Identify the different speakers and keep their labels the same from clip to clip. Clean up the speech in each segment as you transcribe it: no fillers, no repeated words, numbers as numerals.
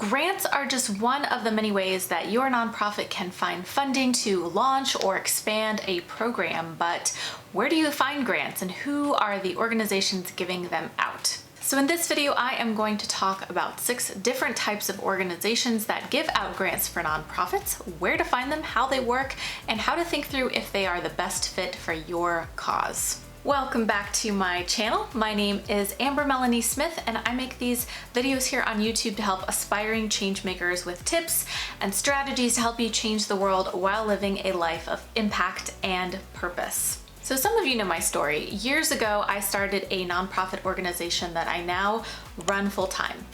Speaker 1: Grants are just one of the many ways that your nonprofit can find funding to launch or expand a program, but where do you find grants and who are the organizations giving them out? So in this video, I am going to talk about 6 different types of organizations that give out grants for nonprofits, where to find them, how they work, and how to think through if they are the best fit for your cause. Welcome back to my channel. My name is Amber Melanie Smith, and I make these videos here on YouTube to help aspiring change makers with tips and strategies to help you change the world while living a life of impact and purpose. So some of you know my story. Years ago, I started a nonprofit organization that I now run full-time.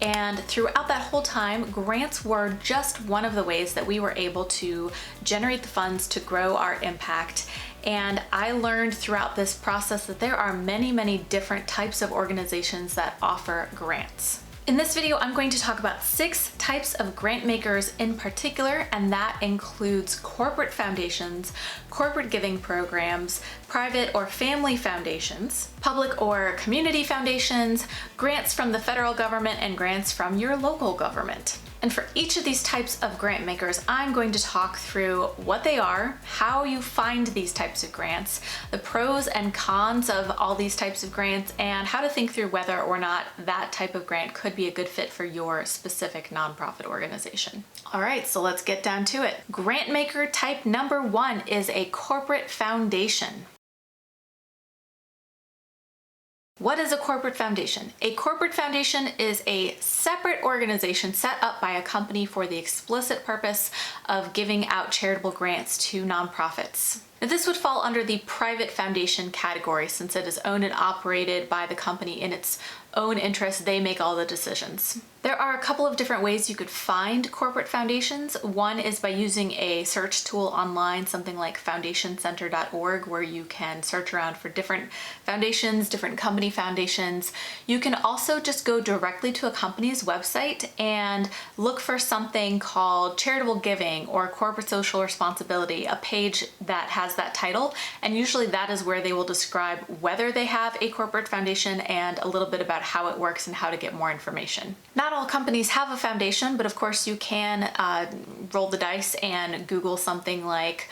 Speaker 1: And throughout that whole time, grants were just one of the ways that we were able to generate the funds to grow our impact. And I learned throughout this process that there are many, many different types of organizations that offer grants. In this video, I'm going to talk about 6 types of grant makers in particular, and that includes corporate foundations, corporate giving programs, private or family foundations, public or community foundations, grants from the federal government, and grants from your local government. And for each of these types of grant makers, I'm going to talk through what they are, how you find these types of grants, the pros and cons of all these types of grants, and how to think through whether or not that type of grant could be a good fit for your specific nonprofit organization. All right, so let's get down to it. Grant maker type number 1 is a corporate foundation. What is a corporate foundation? A corporate foundation is a separate organization set up by a company for the explicit purpose of giving out charitable grants to nonprofits. Now, this would fall under the private foundation category since it is owned and operated by the company in its own interest. They make all the decisions. There are a couple of different ways you could find corporate foundations. One is by using a search tool online, something like foundationcenter.org, where you can search around for different foundations, different company foundations. You can also just go directly to a company's website and look for something called charitable giving or corporate social responsibility, a page that has that title, and usually that is where they will describe whether they have a corporate foundation and a little bit about how it works and how to get more information. Not all companies have a foundation, but of course you can roll the dice and Google something like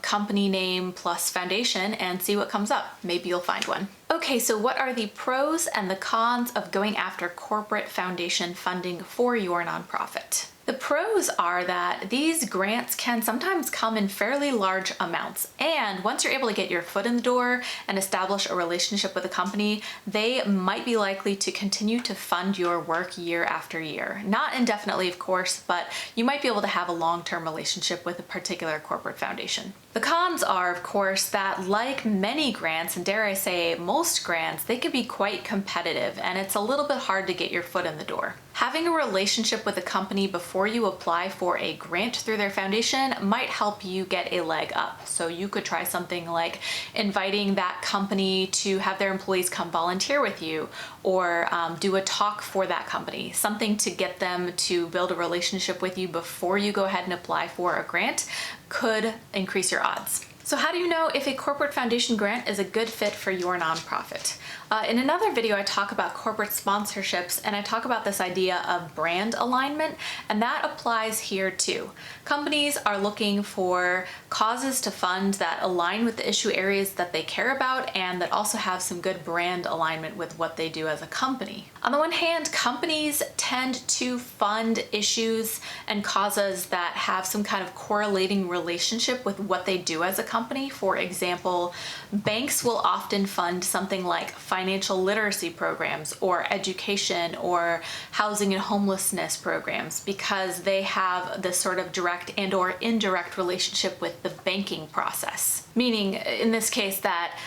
Speaker 1: company name plus foundation and see what comes up. Maybe you'll find one. Okay, so what are the pros and the cons of going after corporate foundation funding for your nonprofit? The pros are that these grants can sometimes come in fairly large amounts, and once you're able to get your foot in the door and establish a relationship with a company, they might be likely to continue to fund your work year after year. Not indefinitely, of course, but you might be able to have a long-term relationship with a particular corporate foundation. The cons are, of course, that like many grants, and dare I say most grants, they can be quite competitive, and it's a little bit hard to get your foot in the door. Having a relationship with a company before you apply for a grant through their foundation might help you get a leg up. So you could try something like inviting that company to have their employees come volunteer with you, or do a talk for that company, something to get them to build a relationship with you before you go ahead and apply for a grant could increase your odds. So how do you know if a corporate foundation grant is a good fit for your nonprofit? In another video, I talk about corporate sponsorships, and I talk about this idea of brand alignment, and that applies here too. Companies are looking for causes to fund that align with the issue areas that they care about and that also have some good brand alignment with what they do as a company. On the one hand, companies tend to fund issues and causes that have some kind of correlating relationship with what they do as a company. For example, banks will often fund something like financial literacy programs or education or housing and homelessness programs because they have this sort of direct and or indirect relationship with the banking process. Meaning, in this case, that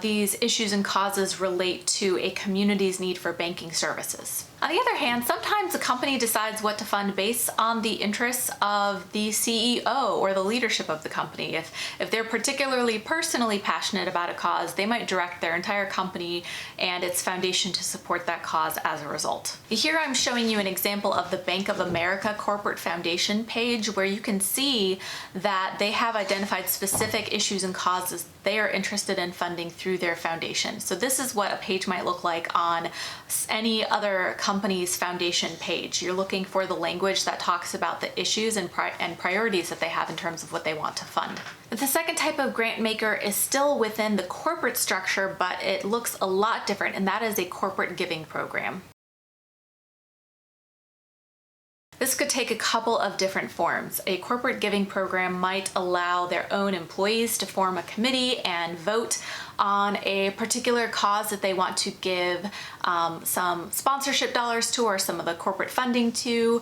Speaker 1: these issues and causes relate to a community's need for banking services. On the other hand, sometimes a company decides what to fund based on the interests of the CEO or the leadership of the company. If they're particularly personally passionate about a cause, they might direct their entire company and its foundation to support that cause as a result. Here I'm showing you an example of the Bank of America Corporate Foundation page where you can see that they have identified specific issues and causes they are interested in funding through their foundation. So this is what a page might look like on any other company's foundation page. You're looking for the language that talks about the issues and priorities that they have in terms of what they want to fund. The second type of grant maker is still within the corporate structure, but it looks a lot different, and that is a corporate giving program. This could take a couple of different forms. A corporate giving program might allow their own employees to form a committee and vote on a particular cause that they want to give some sponsorship dollars to, or some of the corporate funding to.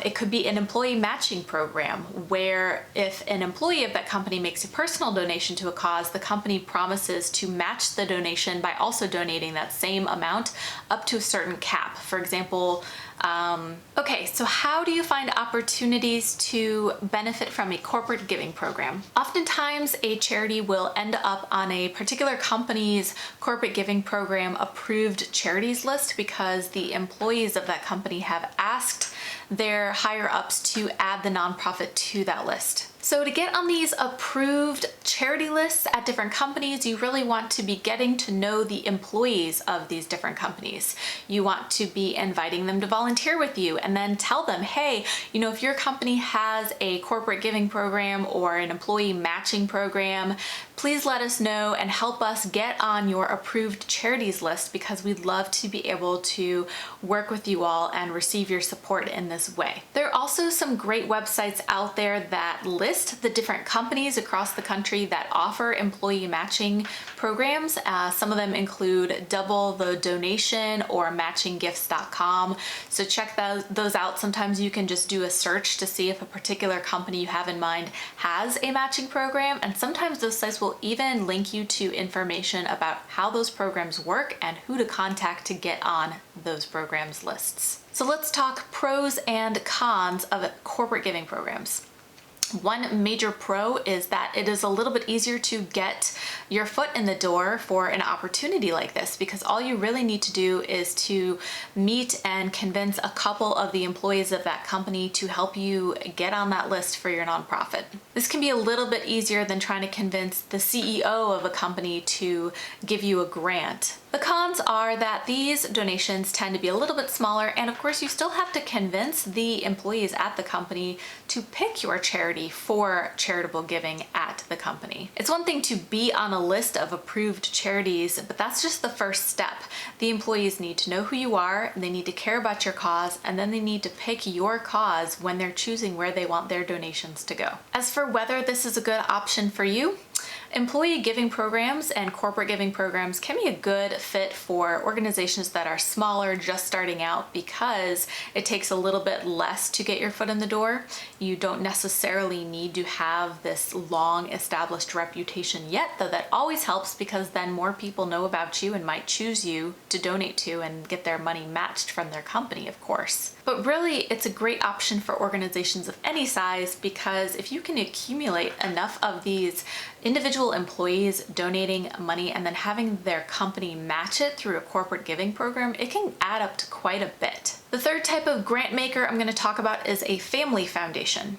Speaker 1: It could be an employee matching program where if an employee of that company makes a personal donation to a cause, the company promises to match the donation by also donating that same amount up to a certain cap. For example, okay, so how do you find opportunities to benefit from a corporate giving program? Oftentimes, a charity will end up on a particular company's corporate giving program approved charities list because the employees of that company have asked their higher ups to add the nonprofit to that list. So to get on these approved charity lists at different companies, you really want to be getting to know the employees of these different companies. You want to be inviting them to volunteer with you, and then tell them, hey, if your company has a corporate giving program or an employee matching program, please let us know and help us get on your approved charities list, because we'd love to be able to work with you all and receive your support in this way. There are also some great websites out there that list the different companies across the country that offer employee matching programs. Some of them include Double the Donation or matchinggifts.com. So check those out. Sometimes you can just do a search to see if a particular company you have in mind has a matching program, and sometimes those sites will even link you to information about how those programs work and who to contact to get on those programs lists. So let's talk pros and cons of corporate giving programs. One major pro is that it is a little bit easier to get your foot in the door for an opportunity like this, because all you really need to do is to meet and convince a couple of the employees of that company to help you get on that list for your nonprofit. This can be a little bit easier than trying to convince the CEO of a company to give you a grant. The cons are that these donations tend to be a little bit smaller, and of course you still have to convince the employees at the company to pick your charity for charitable giving at the company. It's one thing to be on a list of approved charities, but that's just the first step. The employees need to know who you are, they need to care about your cause, and then they need to pick your cause when they're choosing where they want their donations to go. As for whether this is a good option for you, employee giving programs and corporate giving programs can be a good fit for organizations that are smaller, just starting out, because it takes a little bit less to get your foot in the door. You don't necessarily need to have this long established reputation yet, though that always helps, because then more people know about you and might choose you to donate to and get their money matched from their company, of course. But really, it's a great option for organizations of any size, because if you can accumulate enough of these individual employees donating money and then having their company match it through a corporate giving program, it can add up to quite a bit. The third type of grant maker I'm going to talk about is a family foundation.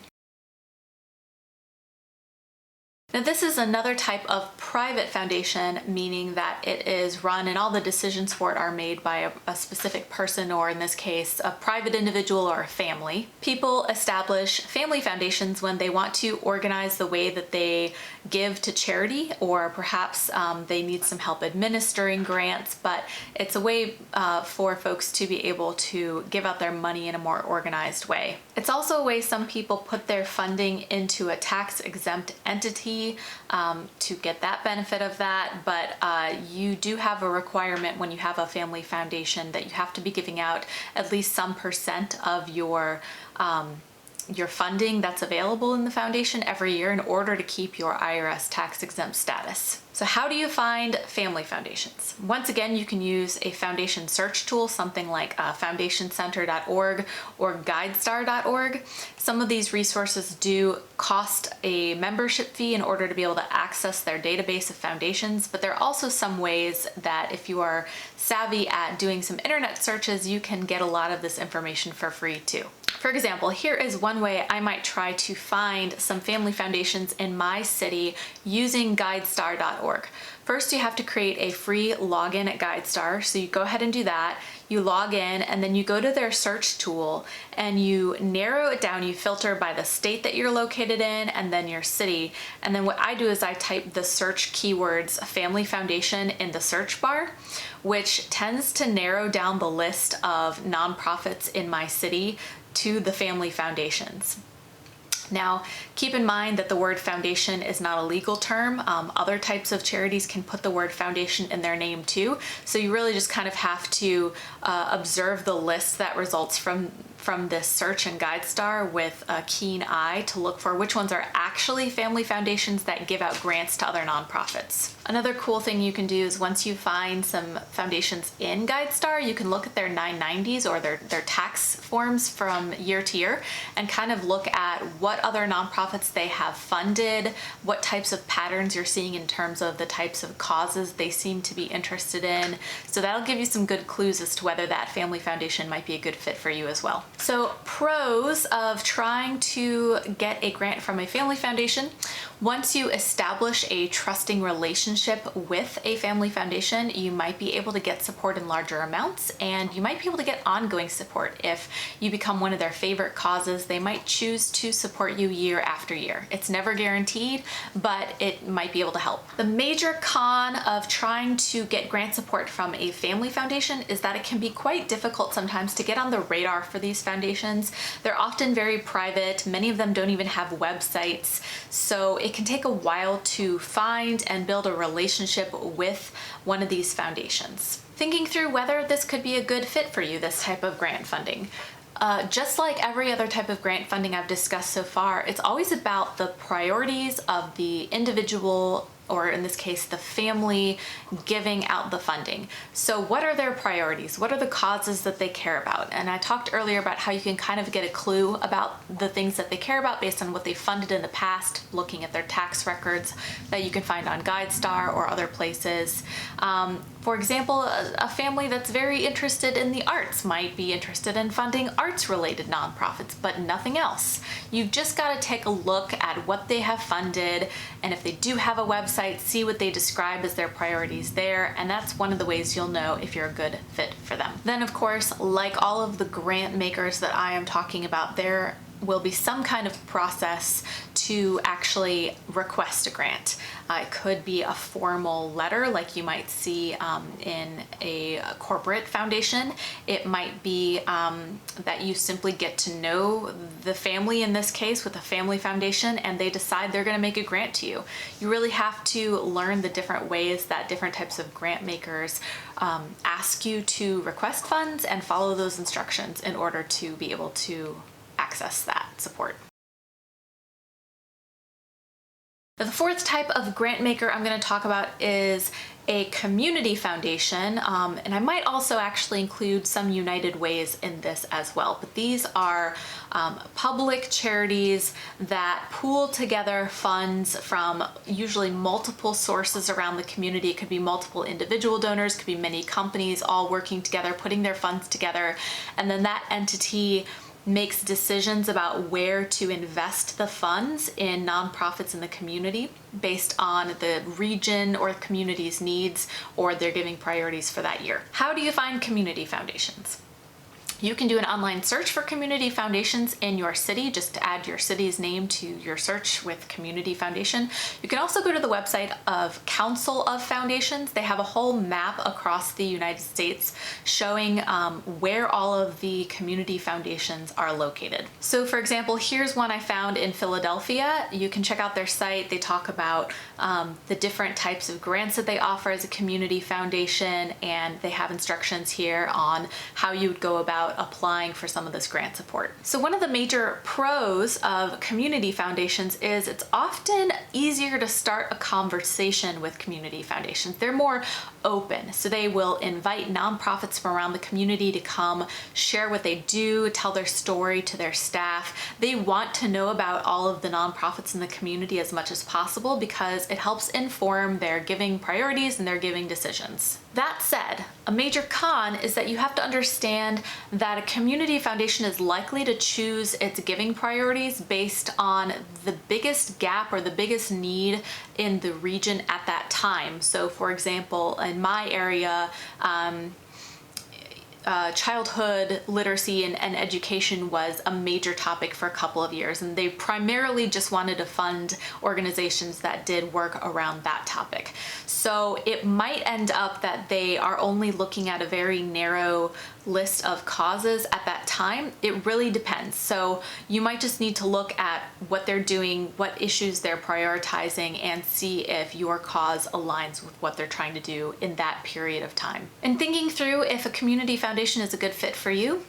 Speaker 1: Now, this is another type of private foundation, meaning that it is run and all the decisions for it are made by a specific person, or in this case, a private individual or a family. People establish family foundations when they want to organize the way that they give to charity, or perhaps they need some help administering grants, but it's a way for folks to be able to give out their money in a more organized way. It's also a way some people put their funding into a tax-exempt entity to get that benefit of that, but you do have a requirement when you have a family foundation that you have to be giving out at least some percent of your funding that's available in the foundation every year in order to keep your IRS tax-exempt status. So how do you find family foundations? Once again, you can use a foundation search tool, something like foundationcenter.org or guidestar.org. Some of these resources do cost a membership fee in order to be able to access their database of foundations, but there are also some ways that if you are savvy at doing some internet searches, you can get a lot of this information for free too. For example, here is one way I might try to find some family foundations in my city using guidestar.org. First, you have to create a free login at GuideStar. So you go ahead and do that. You log in and then you go to their search tool and you narrow it down. You filter by the state that you're located in and then your city. And then what I do is I type the search keywords family foundation in the search bar, which tends to narrow down the list of nonprofits in my city to the family foundations. Now, keep in mind that the word foundation is not a legal term. Other types of charities can put the word foundation in their name too. So you really just kind of have to observe the list that results from this search in GuideStar with a keen eye to look for which ones are actually family foundations that give out grants to other nonprofits. Another cool thing you can do is once you find some foundations in GuideStar, you can look at their 990s or their tax forms from year to year and kind of look at what other nonprofits they have funded, what types of patterns you're seeing in terms of the types of causes they seem to be interested in. So that'll give you some good clues as to whether that family foundation might be a good fit for you as well. So pros of trying to get a grant from a family foundation: once you establish a trusting relationship with a family foundation, you might be able to get support in larger amounts, and you might be able to get ongoing support. If you become one of their favorite causes, they might choose to support you year after year. It's never guaranteed, but it might be able to help. The major con of trying to get grant support from a family foundation is that it can be quite difficult sometimes to get on the radar for these foundations. They're often very private. Many of them don't even have websites, so it can take a while to find and build a relationship with one of these foundations. Thinking through whether this could be a good fit for you, this type of grant funding. Just like every other type of grant funding I've discussed so far, it's always about the priorities of the individual, or in this case, the family giving out the funding. So what are their priorities? What are the causes that they care about? And I talked earlier about how you can kind of get a clue about the things that they care about based on what they funded in the past, looking at their tax records that you can find on GuideStar or other places. For example, a family that's very interested in the arts might be interested in funding arts-related nonprofits, but nothing else. You've just got to take a look at what they have funded, and if they do have a website, see what they describe as their priorities there, and that's one of the ways you'll know if you're a good fit for them. Then, of course, like all of the grant makers that I am talking about, there will be some kind of process to actually request a grant. It could be a formal letter like you might see in a corporate foundation. It might be that you simply get to know the family, in this case with a family foundation, and they decide they're going to make a grant to you. You really have to learn the different ways that different types of grant makers ask you to request funds and follow those instructions in order to be able to access that support. The fourth type of grant maker I'm going to talk about is a community foundation, and I might also actually include some United Ways in this as well, but these are public charities that pool together funds from usually multiple sources around the community. It could be multiple individual donors, could be many companies all working together, putting their funds together, and then that entity makes decisions about where to invest the funds in nonprofits in the community based on the region or community's needs or their giving priorities for that year. How do you find community foundations? You can do an online search for community foundations in your city, just to add your city's name to your search with community foundation. You can also go to the website of Council of Foundations. They have a whole map across the United States showing where all of the community foundations are located. So for example, here's one I found in Philadelphia. You can check out their site. They talk about the different types of grants that they offer as a community foundation, and they have instructions here on how you would go about applying for some of this grant support. So one of the major pros of community foundations is it's often easier to start a conversation with community foundations. They're more open, so they will invite nonprofits from around the community to come share what they do, tell their story to their staff. They want to know about all of the nonprofits in the community as much as possible because it helps inform their giving priorities and their giving decisions. That said, a major con is that you have to understand that a community foundation is likely to choose its giving priorities based on the biggest gap or the biggest need in the region at that time. So for example, in my area, childhood literacy and education was a major topic for a couple of years, and they primarily just wanted to fund organizations that did work around that topic. So it might end up that they are only looking at a very narrow list of causes at that time. It really depends. So you might just need to look at what they're doing, what issues they're prioritizing, and see if your cause aligns with what they're trying to do in that period of time. And thinking through if a community foundation is a good fit for you,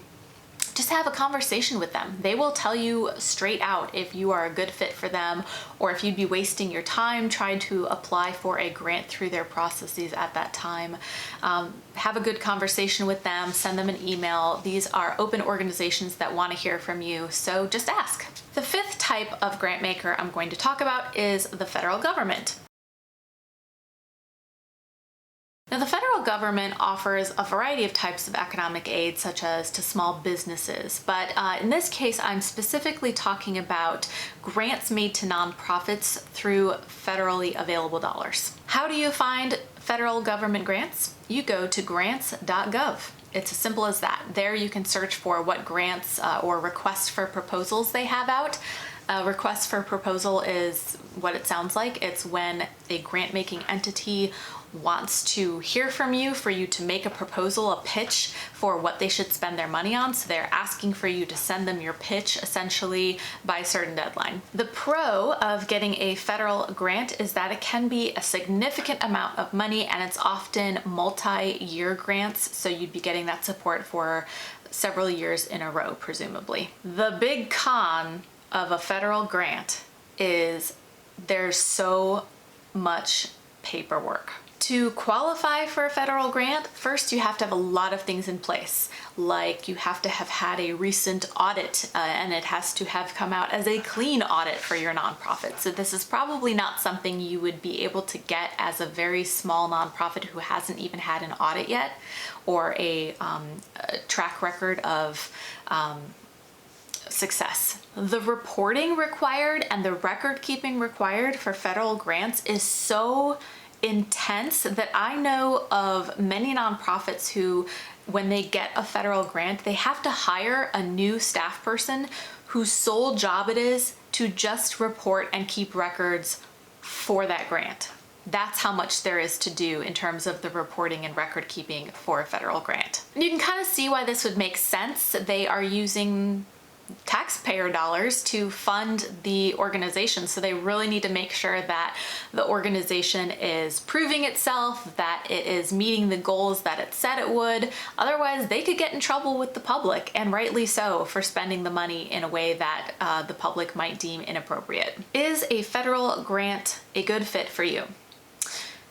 Speaker 1: just have a conversation with them. They will tell you straight out if you are a good fit for them, or if you'd be wasting your time trying to apply for a grant through their processes at that time. Have a good conversation with them, send them an email. These are open organizations that want to hear from you, so just ask. The fifth type of grant maker I'm going to talk about is the federal government. Now, the federal government offers a variety of types of economic aid, such as to small businesses, but in this case, I'm specifically talking about grants made to nonprofits through federally available dollars. How do you find federal government grants? You go to grants.gov. It's as simple as that. There you can search for what grants or requests for proposals they have out. A request for proposal is what it sounds like. It's when a grant-making entity wants to hear from you for you to make a proposal, a pitch for what they should spend their money on. So they're asking for you to send them your pitch essentially by a certain deadline. The pro of getting a federal grant is that it can be a significant amount of money, and it's often multi-year grants. So you'd be getting that support for several years in a row, presumably. The big con of a federal grant is there's so much paperwork. To qualify for a federal grant, first you have to have a lot of things in place. Like you have to have had a recent audit and it has to have come out as a clean audit for your nonprofit. So this is probably not something you would be able to get as a very small nonprofit who hasn't even had an audit yet, or a track record of success. The reporting required and the record keeping required for federal grants is so intense that I know of many nonprofits who, when they get a federal grant, they have to hire a new staff person whose sole job it is to just report and keep records for that grant. That's how much there is to do in terms of the reporting and record keeping for a federal grant. And you can kind of see why this would make sense. They are using taxpayer dollars to fund the organization, so they really need to make sure that the organization is proving itself, that it is meeting the goals that it said it would. Otherwise, they could get in trouble with the public, and rightly so, for spending the money in a way that the public might deem inappropriate. Is a federal grant a good fit for you?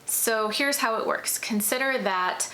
Speaker 1: So here's how it works. Consider that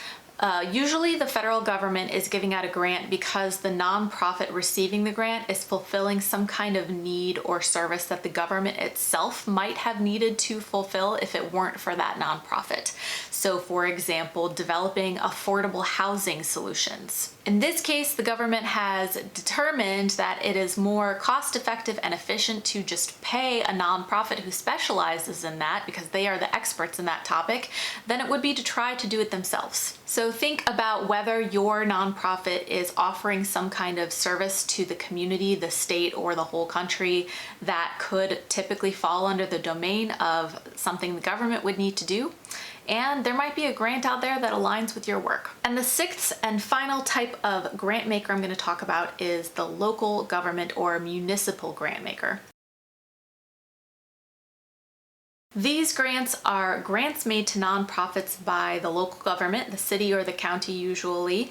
Speaker 1: usually the federal government is giving out a grant because the nonprofit receiving the grant is fulfilling some kind of need or service that the government itself might have needed to fulfill if it weren't for that nonprofit. So for example, developing affordable housing solutions. In this case, the government has determined that it is more cost-effective and efficient to just pay a nonprofit who specializes in that, because they are the experts in that topic, than it would be to try to do it themselves. So think about whether your nonprofit is offering some kind of service to the community, the state, or the whole country that could typically fall under the domain of something the government would need to do. And there might be a grant out there that aligns with your work. And the sixth and final type of grant maker I'm going to talk about is the local government or municipal grant maker. These grants are grants made to nonprofits by the local government, the city or the county usually,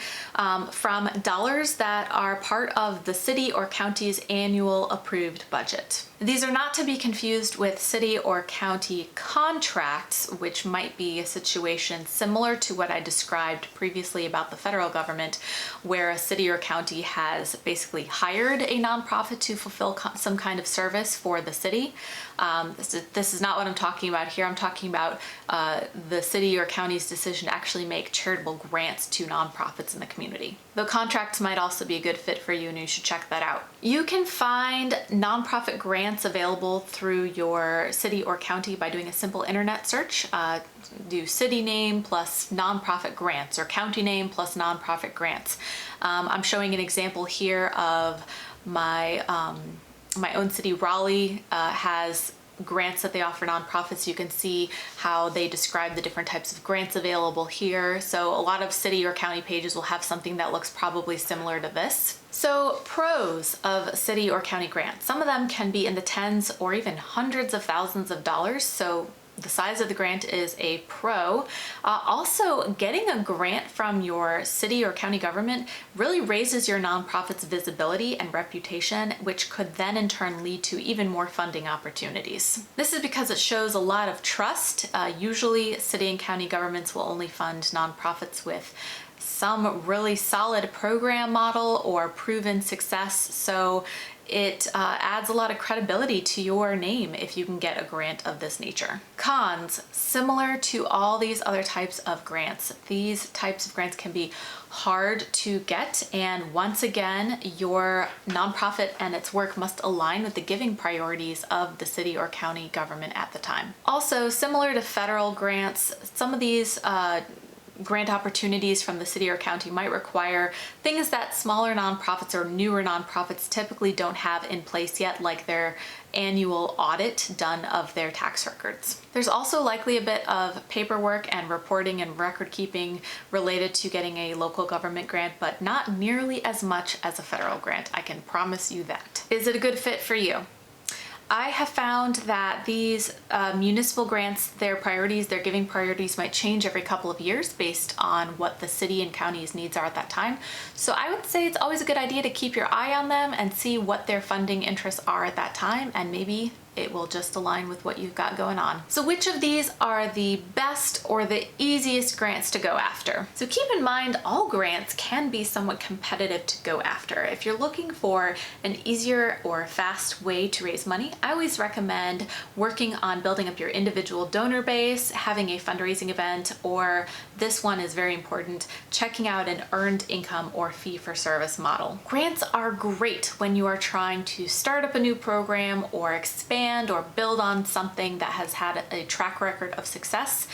Speaker 1: from dollars that are part of the city or county's annual approved budget. These are not to be confused with city or county contracts, which might be a situation similar to what I described previously about the federal government, where a city or county has basically hired a nonprofit to fulfill some kind of service for the city. This is not what I'm talking talking about here. I'm talking about the city or county's decision to actually make charitable grants to nonprofits in the community. Though contracts might also be a good fit for you, and you should check that out. You can find nonprofit grants available through your city or county by doing a simple internet search. Do city name plus nonprofit grants, or county name plus nonprofit grants. I'm showing an example here of my own city. Raleigh has grants that they offer nonprofits. You can see how they describe the different types of grants available here. So a lot of city or county pages will have something that looks probably similar to this. So pros of city or county grants. Some of them can be in the tens or even hundreds of thousands of dollars. So the size of the grant is a pro. Also, getting a grant from your city or county government really raises your nonprofit's visibility and reputation, which could then in turn lead to even more funding opportunities. This is because it shows a lot of trust. Usually, city and county governments will only fund nonprofits with some really solid program model or proven success. So it adds a lot of credibility to your name if you can get a grant of this nature. Cons, similar to all these other types of grants, these types of grants can be hard to get, and once again, your nonprofit and its work must align with the giving priorities of the city or county government at the time. Also, similar to federal grants, some of these grant opportunities from the city or county might require things that smaller nonprofits or newer nonprofits typically don't have in place yet, like their annual audit done of their tax records. There's also likely a bit of paperwork and reporting and record keeping related to getting a local government grant, but not nearly as much as a federal grant. I can promise you that. Is it a good fit for you? I have found that these municipal grants, their priorities, their giving priorities might change every couple of years based on what the city and county's needs are at that time. So I would say it's always a good idea to keep your eye on them and see what their funding interests are at that time, and maybe it will just align with what you've got going on. So which of these are the best or the easiest grants to go after? So keep in mind, all grants can be somewhat competitive to go after. If you're looking for an easier or fast way to raise money, I always recommend working on building up your individual donor base, having a fundraising event, or this one is very important, checking out an earned income or fee-for-service model. Grants are great when you are trying to start up a new program or expand or build on something that has had a track record of success,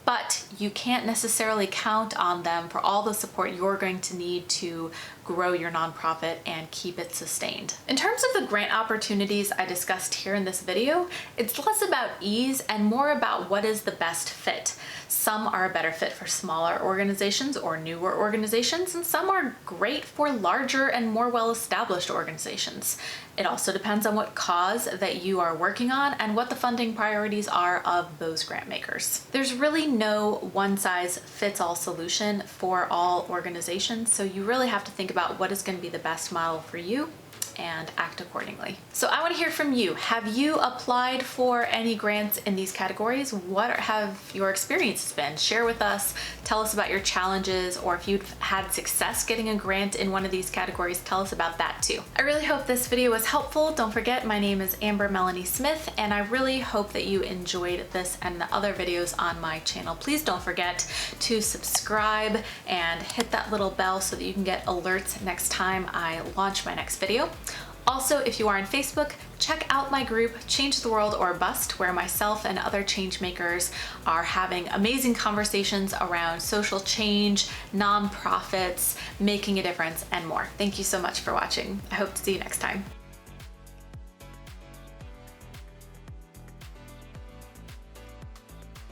Speaker 1: but you can't necessarily count on them for all the support you're going to need to grow your nonprofit and keep it sustained. In terms of the grant opportunities I discussed here in this video, it's less about ease and more about what is the best fit. Some are a better fit for smaller organizations or newer organizations, and some are great for larger and more well-established organizations. It also depends on what cause that you are working on and what the funding priorities are of those grant makers. There's really no one-size-fits-all solution for all organizations, so you really have to think about what is going to be the best model for you and act accordingly. So I want to hear from you. Have you applied for any grants in these categories? What have your experiences been? Share with us, tell us about your challenges, or if you've had success getting a grant in one of these categories, tell us about that too. I really hope this video was helpful. Don't forget, my name is Amber Melanie Smith, and I really hope that you enjoyed this and the other videos on my channel. Please don't forget to subscribe and hit that little bell so that you can get alerts next time I launch my next video. Also, if you are on Facebook, check out my group, Change the World or Bust, where myself and other change makers are having amazing conversations around social change, nonprofits, making a difference, and more. Thank you so much for watching. I hope to see you next time.